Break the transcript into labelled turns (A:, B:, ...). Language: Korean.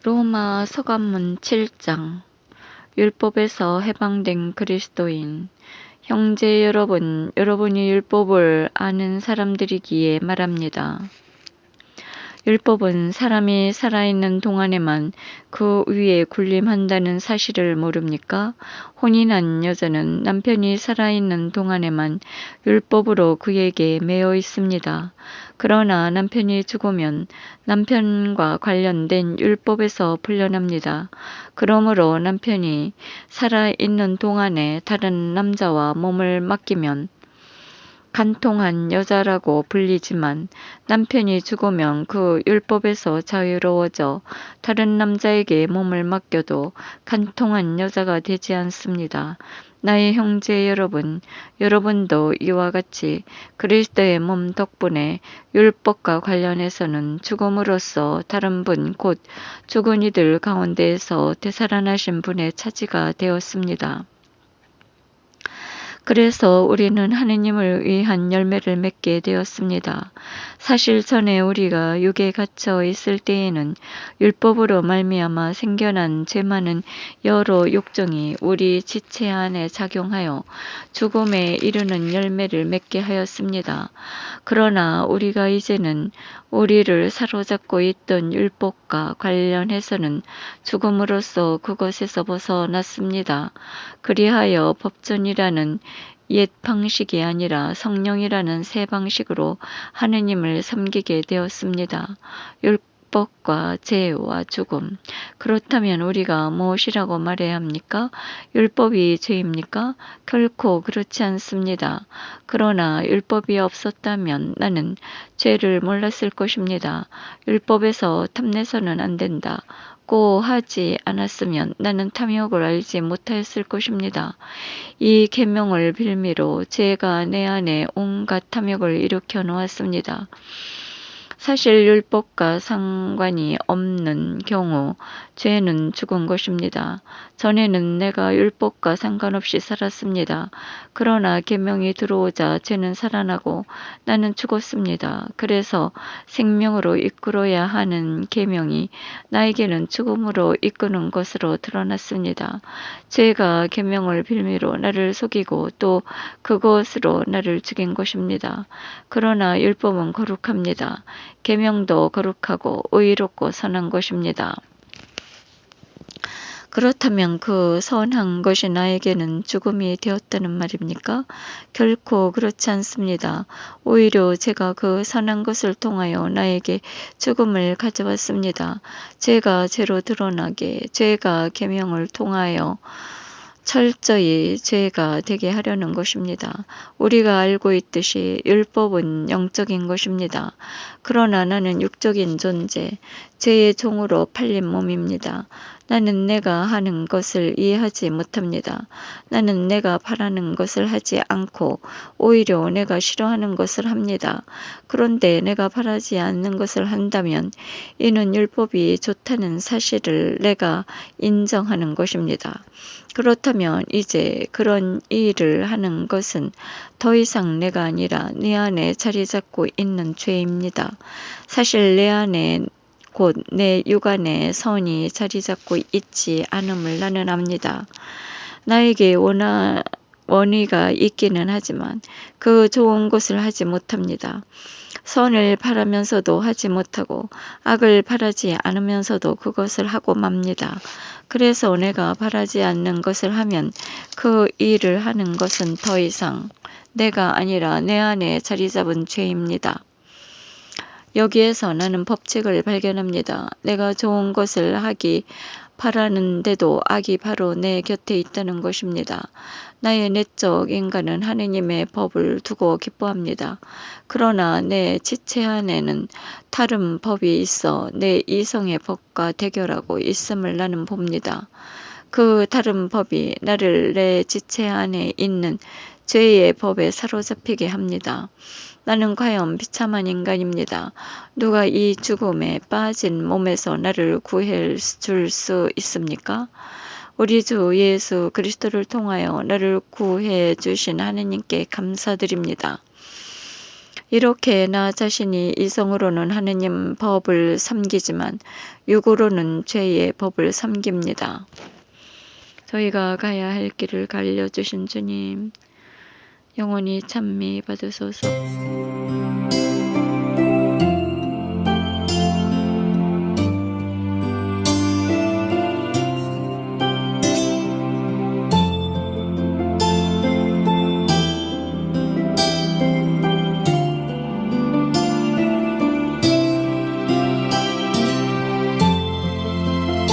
A: 로마 서간문 7장. 율법에서 해방된 그리스도인. 형제 여러분, 여러분이 율법을 아는 사람들이기에 말합니다. 율법은 사람이 살아있는 동안에만 그 위에 군림한다는 사실을 모릅니까? 혼인한 여자는 남편이 살아있는 동안에만 율법으로 그에게 매여 있습니다. 그러나 남편이 죽으면 남편과 관련된 율법에서 풀려납니다. 그러므로 남편이 살아있는 동안에 다른 남자와 몸을 맡기면 간통한 여자라고 불리지만 남편이 죽으면 그 율법에서 자유로워져 다른 남자에게 몸을 맡겨도 간통한 여자가 되지 않습니다. 나의 형제 여러분, 여러분도 이와 같이 그리스도의 몸 덕분에 율법과 관련해서는 죽음으로써 다른 분, 곧 죽은 이들 가운데에서 되살아나신 분의 차지가 되었습니다. 그래서 우리는 하느님을 위한 열매를 맺게 되었습니다. 사실 전에 우리가 육에 갇혀 있을 때에는 율법으로 말미암아 생겨난 죄 많은 여러 욕정이 우리 지체 안에 작용하여 죽음에 이르는 열매를 맺게 하였습니다. 그러나 우리가 이제는 우리를 사로잡고 있던 율법과 관련해서는 죽음으로써 그것에서 벗어났습니다. 그리하여 법전이라는 옛 방식이 아니라 성령이라는 새 방식으로 하느님을 섬기게 되었습니다. 율법과 죄와 죽음. 그렇다면 우리가 무엇이라고 말해야 합니까? 율법이 죄입니까? 결코 그렇지 않습니다. 그러나 율법이 없었다면 나는 죄를 몰랐을 것입니다. 율법에서 탐내서는 안 된다. 고 하지 않았으면 나는 탐욕을 알지 못하였을 것입니다. 이 계명을 빌미로 제가 내 안에 온갖 탐욕을 일으켜 놓았습니다. 사실 율법과 상관이 없는 경우 죄는 죽은 것입니다. 전에는 내가 율법과 상관없이 살았습니다. 그러나 계명이 들어오자 죄는 살아나고 나는 죽었습니다. 그래서 생명으로 이끌어야 하는 계명이 나에게는 죽음으로 이끄는 것으로 드러났습니다. 죄가 계명을 빌미로 나를 속이고 또 그것으로 나를 죽인 것입니다. 그러나 율법은 거룩합니다. 계명도 거룩하고 의롭고 선한 것입니다. 그렇다면 그 선한 것이 나에게는 죽음이 되었다는 말입니까? 결코 그렇지 않습니다. 오히려 제가 그 선한 것을 통하여 나에게 죽음을 가져왔습니다. 죄가 죄로 드러나게 죄가 계명을 통하여 철저히 죄가 되게 하려는 것입니다. 우리가 알고 있듯이 율법은 영적인 것입니다. 그러나 나는 육적인 존재, 죄의 종으로 팔린 몸입니다. 나는 내가 하는 것을 이해하지 못합니다. 나는 내가 바라는 것을 하지 않고 오히려 내가 싫어하는 것을 합니다. 그런데 내가 바라지 않는 것을 한다면 이는 율법이 좋다는 사실을 내가 인정하는 것입니다. 그렇다면 이제 그런 일을 하는 것은 더 이상 내가 아니라 내 안에 자리 잡고 있는 죄입니다. 사실 내 안에 곧 내 육안에 선이 자리 잡고 있지 않음을 나는 압니다. 나에게 원의가 있기는 하지만 그 좋은 것을 하지 못합니다. 선을 바라면서도 하지 못하고 악을 바라지 않으면서도 그것을 하고 맙니다. 그래서 내가 바라지 않는 것을 하면 그 일을 하는 것은 더 이상 내가 아니라 내 안에 자리 잡은 죄입니다. 여기에서 나는 법칙을 발견합니다. 내가 좋은 것을 하기 바라는데도 악이 바로 내 곁에 있다는 것입니다. 나의 내적 인간은 하느님의 법을 두고 기뻐합니다. 그러나 내 지체 안에는 다른 법이 있어 내 이성의 법과 대결하고 있음을 나는 봅니다. 그 다른 법이 나를 내 지체 안에 있는 죄의 법에 사로잡히게 합니다. 나는 과연 비참한 인간입니다. 누가 이 죽음에 빠진 몸에서 나를 구해 줄 수 있습니까? 우리 주 예수 그리스도를 통하여 나를 구해 주신 하느님께 감사드립니다. 이렇게 나 자신이 이성으로는 하느님 법을 섬기지만 육으로는 죄의 법을 섬깁니다. 저희가 가야 할 길을 알려주신 주님, 영원히 찬미 받으소서.